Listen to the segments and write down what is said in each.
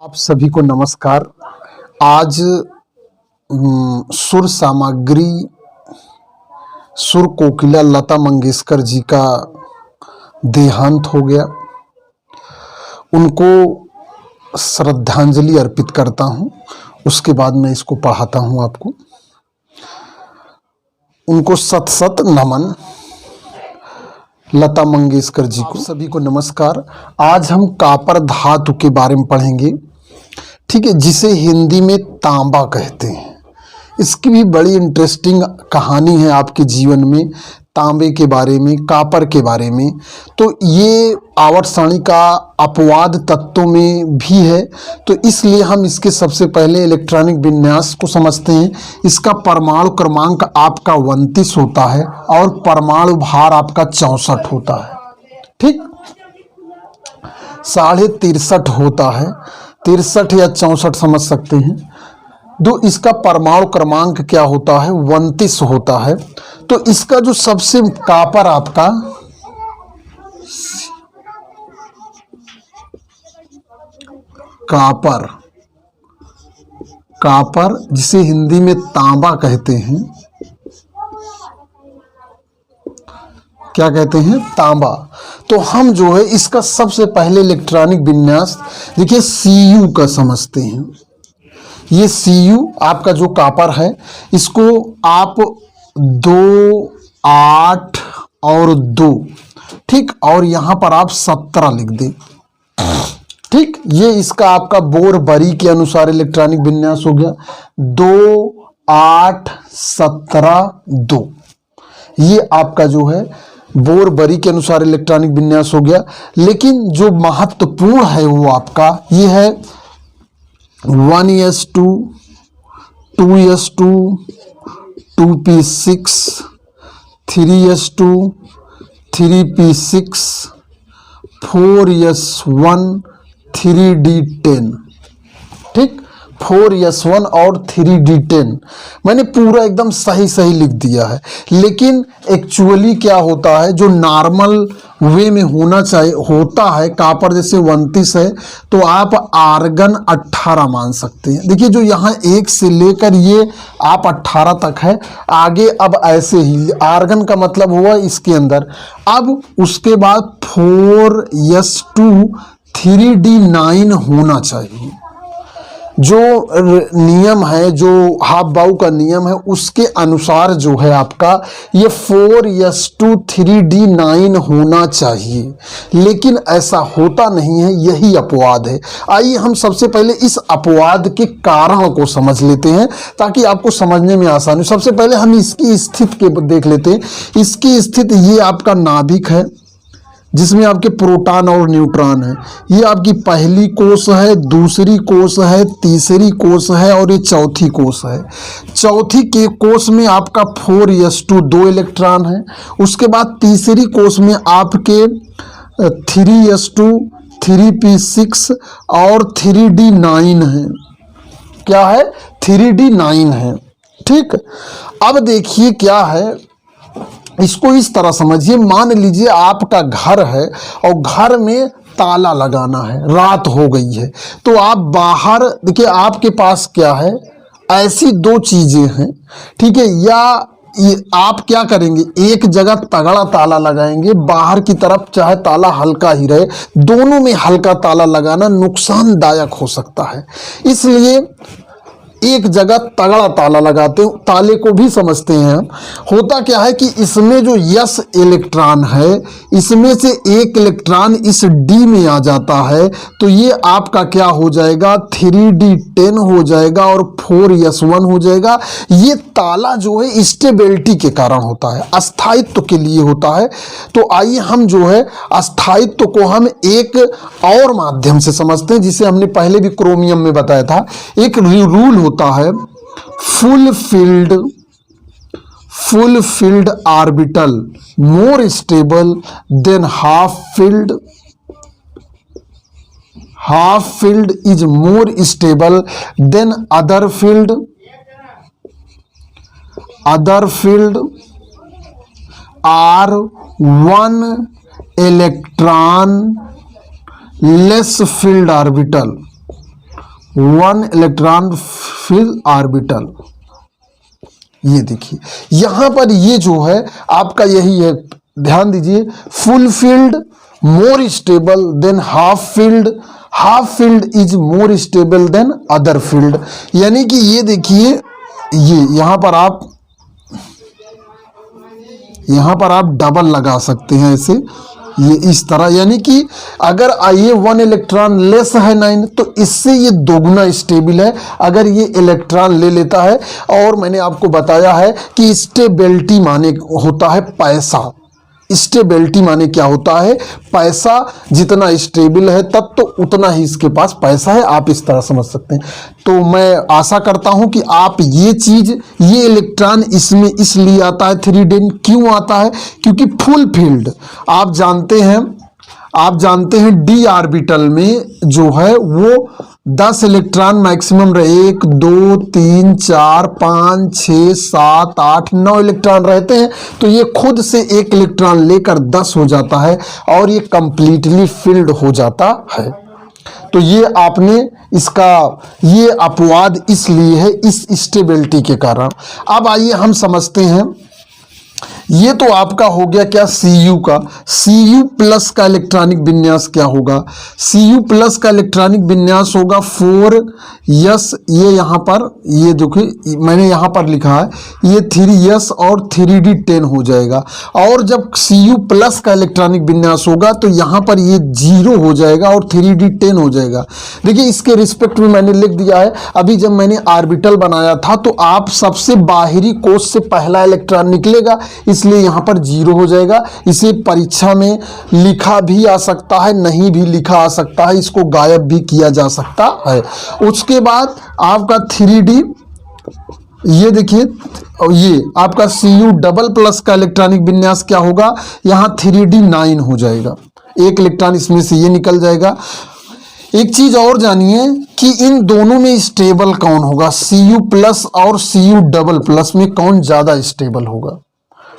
आप सभी को नमस्कार। आज सुर सामग्री सुर कोकिला लता मंगेशकर जी का देहांत हो गया। उनको श्रद्धांजलि अर्पित करता हूं, उसके बाद मैं इसको पढ़ाता हूं आपको। उनको सत सत नमन। लता मंगेशकर जी को सभी को नमस्कार। आज हम कापर धातु के बारे में पढ़ेंगे, ठीक है, जिसे हिंदी में तांबा कहते हैं। इसकी भी बड़ी इंटरेस्टिंग कहानी है आपके जीवन में, तांबे के बारे में, कापर के बारे में। तो ये आवर्त सारणी का अपवाद तत्वों में भी है, तो इसलिए हम इसके सबसे पहले इलेक्ट्रॉनिक विन्यास को समझते हैं। इसका परमाणु क्रमांक आपका 29 होता है और परमाणु भार आपका 64 होता है, ठीक, 63.5 होता है, 63 या 64 समझ सकते हैं। तो इसका परमाणु क्रमांक क्या होता है? 29 होता है। तो इसका जो सबसे कापर आपका कापर जिसे हिंदी में तांबा कहते हैं, क्या कहते हैं? तांबा। तो हम जो है इसका सबसे पहले इलेक्ट्रॉनिक विन्यास देखिए Cu का समझते हैं। ये Cu आपका जो कापर है, इसको आप 2, 8 और 2, ठीक, और यहाँ पर आप 17 लिख दें, ठीक। ये इसका आपका बोर बरी के अनुसार इलेक्ट्रॉनिक विन्यास हो गया। 2, 8, 17, 2, ये आपका जो है बोर बरी के अनुसार इलेक्ट्रॉनिक विन्यास हो गया। लेकिन जो महत्वपूर्ण है वो आपका ये है 1s2, 2s2, 2p6, 3s2, 3p6, 4s1, 3d10, ठीक, 4s1 और 3d10 मैंने पूरा एकदम सही सही लिख दिया है। लेकिन एक्चुअली क्या होता है, जो नॉर्मल वे में होना चाहिए होता है, कापर जैसे 29 है तो आप आर्गन 18 मान सकते हैं। देखिए जो यहाँ 1 से लेकर ये आप 18 तक है, आगे अब ऐसे ही आर्गन का मतलब हुआ इसके अंदर। अब उसके बाद 4s2, 3d9 होना चाहिए। जो नियम है, जो हाफ बाउ का नियम है, उसके अनुसार जो है आपका ये 4s2, 3d9 होना चाहिए, लेकिन ऐसा होता नहीं है, यही अपवाद है। आइए हम सबसे पहले इस अपवाद के कारण को समझ लेते हैं ताकि आपको समझने में आसानी हो। सबसे पहले हम इसकी स्थिति के देख लेते हैं। इसकी स्थिति ये आपका नाभिक है जिसमें आपके प्रोटॉन और न्यूट्रॉन है। ये आपकी पहली कोष है, दूसरी कोष है, तीसरी कोष है और ये चौथी कोष है। चौथी के कोष में आपका 4s2 2 इलेक्ट्रॉन है। उसके बाद तीसरी कोष में आपके 3s2, 3p6 और 3d9 है। क्या है? 3d9 है, ठीक। अब देखिए क्या है, इसको इस तरह समझिए, मान लीजिए आपका घर है और घर में ताला लगाना है, रात हो गई है, तो आप बाहर देखिए आपके पास क्या है, ऐसी 2 चीजें हैं, ठीक है। या आप क्या करेंगे, एक जगह तगड़ा ताला लगाएंगे, बाहर की तरफ चाहे ताला हल्का ही रहे, दोनों में हल्का ताला लगाना नुकसानदायक हो सकता है। इसलिए एक जगह तगड़ा ताला लगाते हैं, ताले को भी समझते हैं हम। होता क्या है कि इसमें जो यस इलेक्ट्रॉन है, इसमें से एक इलेक्ट्रॉन इस डी में आ जाता है, तो ये आपका क्या हो जाएगा, 3d10 हो जाएगा और 4s1 हो जाएगा। ये ताला जो है स्टेबिलिटी के कारण होता है, अस्थायित्व के लिए होता है। तो आइए हम जो है अस्थायित्व को हम एक और माध्यम से समझते हैं, जिसे हमने पहले भी क्रोमियम में बताया था। एक रूल होता है full field orbital more stable than half field is more stable than other field are 1 electron less field orbital one electron fill orbital. ये देखिए यहां पर ये जो है आपका यही है, ध्यान दीजिए, full field more stable than half field, half field is more stable than other field. यानी कि ये देखिए, ये यहां पर आप डबल लगा सकते हैं ऐसे, ये इस तरह, यानी कि अगर ये वन इलेक्ट्रॉन लेस है 9 तो इससे ये दोगुना स्टेबल है अगर ये इलेक्ट्रॉन ले लेता है। और मैंने आपको बताया है कि स्टेबिलिटी माने होता है पैसा। स्टेबिलिटी माने क्या होता है, पैसा जितना स्टेबल है तब तो उतना ही इसके पास पैसा है, आप इस तरह समझ सकते हैं। तो मैं आशा करता हूं कि आप ये चीज, ये इलेक्ट्रॉन इसमें इसलिए आता है 3D क्यों आता है, क्योंकि फुल फील्ड आप जानते हैं डी ऑर्बिटल में जो है वो 10 इलेक्ट्रॉन मैक्सिमम रहे, 1 2 3 4 5 6 7 8 9 इलेक्ट्रॉन रहते हैं। तो ये खुद से 1 इलेक्ट्रॉन लेकर 10 हो जाता है और ये कंप्लीटली फिल्ड हो जाता है। तो ये आपने इसका ये अपवाद इसलिए है इस स्टेबिलिटी के कारण। अब आइए हम समझते हैं, ये तो आपका हो गया क्या, Cu का। Cu प्लस का इलेक्ट्रॉनिक विन्यास क्या होगा, Cu प्लस का इलेक्ट्रॉनिक विन्यास होगा 4s। ये यहाँ पर ये देखिए मैंने यहाँ पर लिखा है ये 3s और 3d10 हो जाएगा। और जब Cu प्लस का इलेक्ट्रॉनिक विन्यास होगा तो यहाँ पर ये 0 हो जाएगा और 3d10 हो जाएगा। देखिए इसके रिस्पेक्ट में मैंने लिख दिया है, अभी जब मैंने ऑर्बिटल बनाया था तो आप सबसे बाहरी कोष से पहला इलेक्ट्रॉन निकलेगा, इसलिए यहां पर 0 हो जाएगा। इसे परीक्षा में लिखा भी आ सकता है, नहीं भी लिखा आ सकता है, इसको गायब भी किया जा सकता है। उसके बाद आपका 3D, ये देखिए ये आपका Cu डबल प्लस का इलेक्ट्रॉनिक विन्यास क्या होगा, यहां 3d9 हो जाएगा, 1 इलेक्ट्रॉन इसमें से ये निकल जाएगा। एक चीज और जानिए कि इन दोनों में स्टेबल कौन होगा, Cu प्लस और Cu डबल प्लस में कौन ज्यादा स्टेबल होगा।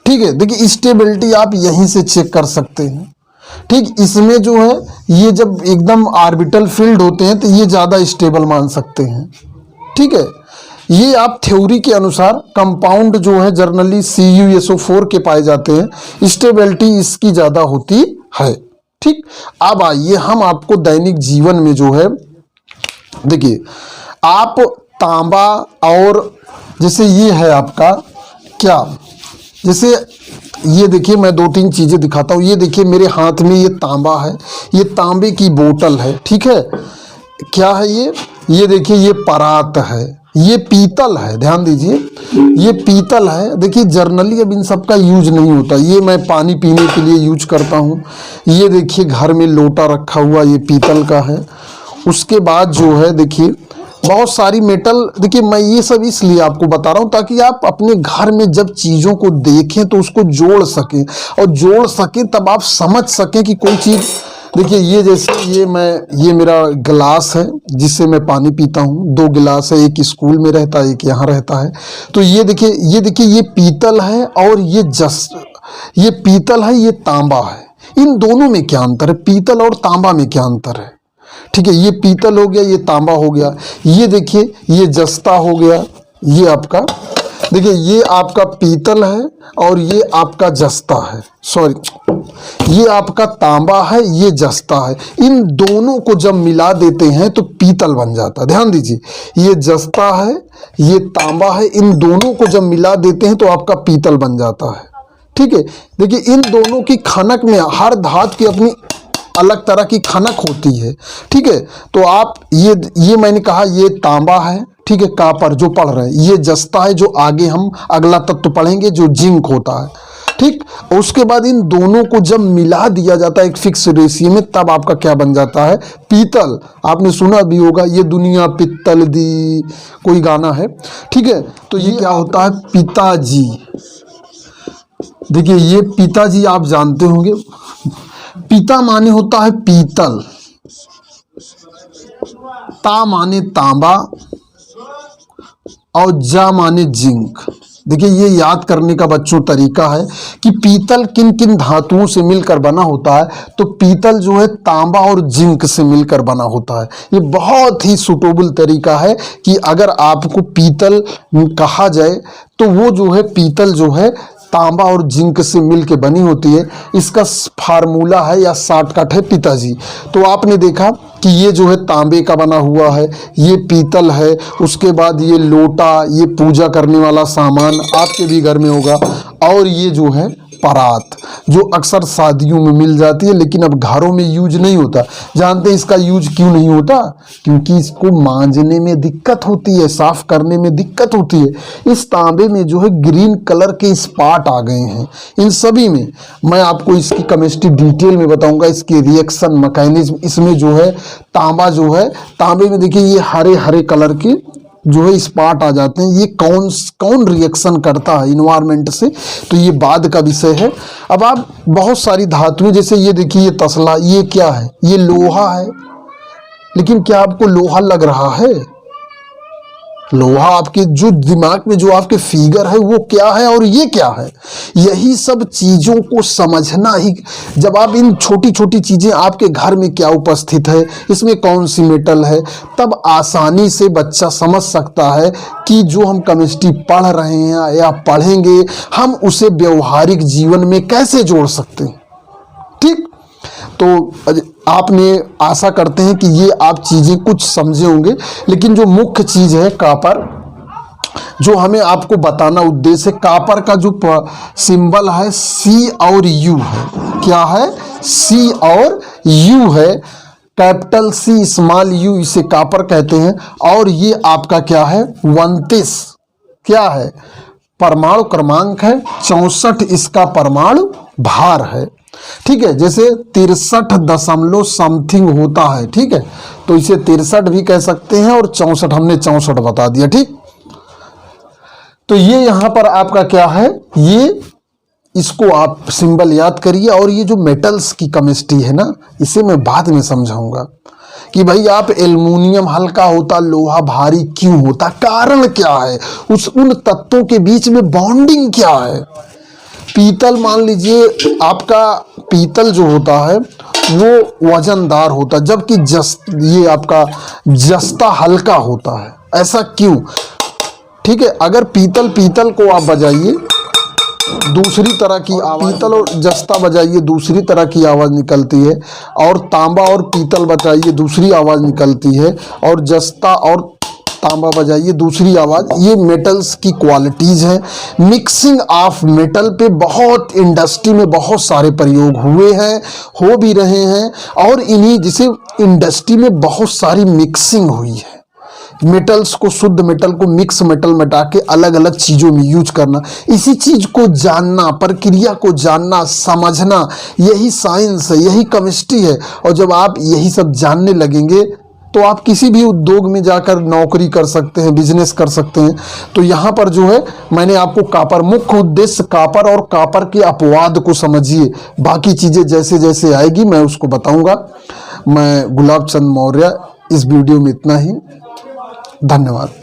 ठीक है, देखिए स्टेबिलिटी आप यहीं से चेक कर सकते हैं। ठीक, इसमें जो है ये जब एकदम ऑर्बिटल फील्ड होते हैं तो ये ज़्यादा स्टेबल मान सकते हैं। ठीक है, ये आप थ्योरी के अनुसार कंपाउंड जो है जनरली CuSO4 के पाए जाते हैं, स्टेबिलिटी इसकी ज़्यादा होती है। ठीक, अब आइए हम आपको दैनिक जीवन में जो है, देखिए आप तांबा और जैसे ये है आपका क्या, जैसे ये देखिए मैं 2-3 चीज़ें दिखाता हूँ। ये देखिए मेरे हाथ में ये तांबा है, ये तांबे की बोतल है। ठीक है, क्या है ये देखिए ये परात है, ये पीतल है, ध्यान दीजिए ये पीतल है। देखिए जर्नली अब इन सब का यूज नहीं होता, ये मैं पानी पीने के लिए यूज करता हूँ। ये देखिए घर में लोटा रखा हुआ ये पीतल का है। उसके बाद जो है देखिए बहुत सारी मेटल, देखिए मैं ये सब इसलिए आपको बता रहा हूँ ताकि आप अपने घर में जब चीज़ों को देखें तो उसको जोड़ सकें, और जोड़ सकें तब आप समझ सकें कि कोई चीज़, देखिए ये जैसे ये मेरा गिलास है जिससे मैं पानी पीता हूँ, 2 गिलास है, एक स्कूल में रहता है एक यहाँ रहता है। तो ये देखिए ये पीतल है और ये पीतल है, ये तांबा है। इन दोनों में क्या अंतर है, पीतल और तांबा में क्या अंतर है। ठीक है, ये पीतल हो गया, ये तांबा हो गया। ये देखिए ये जस्ता हो गया, ये आपका देखिए ये आपका पीतल है और ये आपका जस्ता है, सॉरी ये आपका तांबा है, ये जस्ता है। इन दोनों को जब मिला देते हैं तो पीतल बन जाता है। ध्यान दीजिए ये जस्ता है, ये तांबा है, इन दोनों को जब मिला देते हैं तो आपका पीतल बन जाता है। ठीक है, देखिए इन दोनों की खनक में हर धातु की अपनी अलग तरह की खनक होती है। ठीक है, तो आप ये मैंने कहा ये तांबा है, ठीक है, कापर जो पढ़ रहे हैं, ये जस्ता है जो आगे हम अगला तत्व पढ़ेंगे जो जिंक होता है। ठीक, उसके बाद इन दोनों को जब मिला दिया जाता है एक फिक्स रेशियो में तब आपका क्या बन जाता है, पीतल। आपने सुना भी होगा ये दुनिया पित्तल दी, कोई गाना है। ठीक है, तो ये क्या होता है, पिताजी। देखिए ये पिताजी आप जानते होंगे, पिता माने होता है पीतल, ता माने तांबा और जा माने जिंक। देखिए ये याद करने का बच्चों तरीका है कि पीतल किन किन धातुओं से मिलकर बना होता है। तो पीतल जो है तांबा और जिंक से मिलकर बना होता है। ये बहुत ही सुटेबल तरीका है कि अगर आपको पीतल कहा जाए तो वो जो है पीतल जो है तांबा और जिंक से मिलकर बनी होती है। इसका फार्मूला है या शॉर्टकट है पिताजी। तो आपने देखा कि ये जो है तांबे का बना हुआ है, ये पीतल है, उसके बाद ये लोटा, ये पूजा करने वाला सामान आपके भी घर में होगा, और ये जो है परात जो अक्सर शादियों में मिल जाती है लेकिन अब घरों में यूज नहीं होता। जानते हैं इसका यूज क्यों नहीं होता? क्योंकि इसको मांजने में दिक्कत होती है, साफ करने में दिक्कत होती है। इस तांबे में जो है ग्रीन कलर के स्पॉट आ गए हैं। इन सभी में मैं आपको इसकी केमिस्ट्री डिटेल में बताऊंगा, इसकी रिएक्शन मैकेनिज्म। इसमें जो है तांबा जो है, तांबे में देखिए ये हरे हरे कलर के जो है स्पॉट आ जाते हैं। ये कौन रिएक्शन करता है इन्वायरमेंट से, तो ये बाद का विषय है। अब आप बहुत सारी धातुएं, जैसे ये देखिए ये तसला, ये क्या है? ये लोहा है। लेकिन क्या आपको लोहा लग रहा है? लोहा आपके जो दिमाग में जो आपके फिगर है वो क्या है और ये क्या है? यही सब चीज़ों को समझना ही, जब आप इन छोटी छोटी चीज़ें आपके घर में क्या उपस्थित है, इसमें कौन सी मेटल है, तब आसानी से बच्चा समझ सकता है कि जो हम केमिस्ट्री पढ़ रहे हैं या पढ़ेंगे हम उसे व्यवहारिक जीवन में कैसे जोड़ सकते हैं। ठीक, तो आपने आशा करते हैं कि ये आप चीज़ें कुछ समझे होंगे। लेकिन जो मुख्य चीज़ है कॉपर, जो हमें आपको बताना उद्देश्य है, कॉपर का जो सिंबल है सी और यू है। क्या है? सी और यू है। कैपिटल सी स्मॉल यू, इसे कॉपर कहते हैं। और ये आपका क्या है? 29 क्या है? परमाणु क्रमांक है। 64 इसका परमाणु भार है। ठीक है, जैसे 63 दशमलव समथिंग होता है। ठीक है, तो इसे 63 भी कह सकते हैं और 64, हमने 64 बता दिया। ठीक, तो ये यहां पर आपका क्या है? ये इसको आप सिंबल याद करिए। और ये जो मेटल्स की केमिस्ट्री है ना, इसे मैं बाद में समझाऊंगा कि भाई आप एल्युमिनियम हल्का होता, लोहा भारी क्यों होता, कारण क्या है, उन तत्वों के बीच में बॉन्डिंग क्या है। पीतल मान लीजिए आपका पीतल जो होता है वो वजनदार होता है, जबकि ये आपका जस्ता हल्का होता है। ऐसा क्यों? ठीक है, अगर पीतल को आप बजाइए दूसरी तरह की आवाज, पीतल और जस्ता बजाइए दूसरी तरह की आवाज़ निकलती है, और तांबा और पीतल बजाइए दूसरी आवाज़ निकलती है, और जस्ता और तांबा बजाइए दूसरी आवाज़। ये मेटल्स की क्वालिटीज़ हैं। मिक्सिंग ऑफ मेटल पे बहुत इंडस्ट्री में बहुत सारे प्रयोग हुए हैं, हो भी रहे हैं, और इन्हीं जिसे इंडस्ट्री में बहुत सारी मिक्सिंग हुई है। मेटल्स को, शुद्ध मेटल को मिक्स मेटल मिटा के अलग अलग चीज़ों में यूज करना, इसी चीज़ को जानना, प्रक्रिया को जानना, समझना, यही साइंस है, यही केमिस्ट्री है। और जब आप यही सब जानने लगेंगे तो आप किसी भी उद्योग में जाकर नौकरी कर सकते हैं, बिजनेस कर सकते हैं। तो यहाँ पर जो है मैंने आपको कॉपर, मुख्य उद्देश्य कॉपर और कॉपर के अपवाद को समझिए। बाकी चीज़ें जैसे जैसे आएगी मैं उसको बताऊंगा। मैं गुलाब चंद मौर्य, इस वीडियो में इतना ही। धन्यवाद।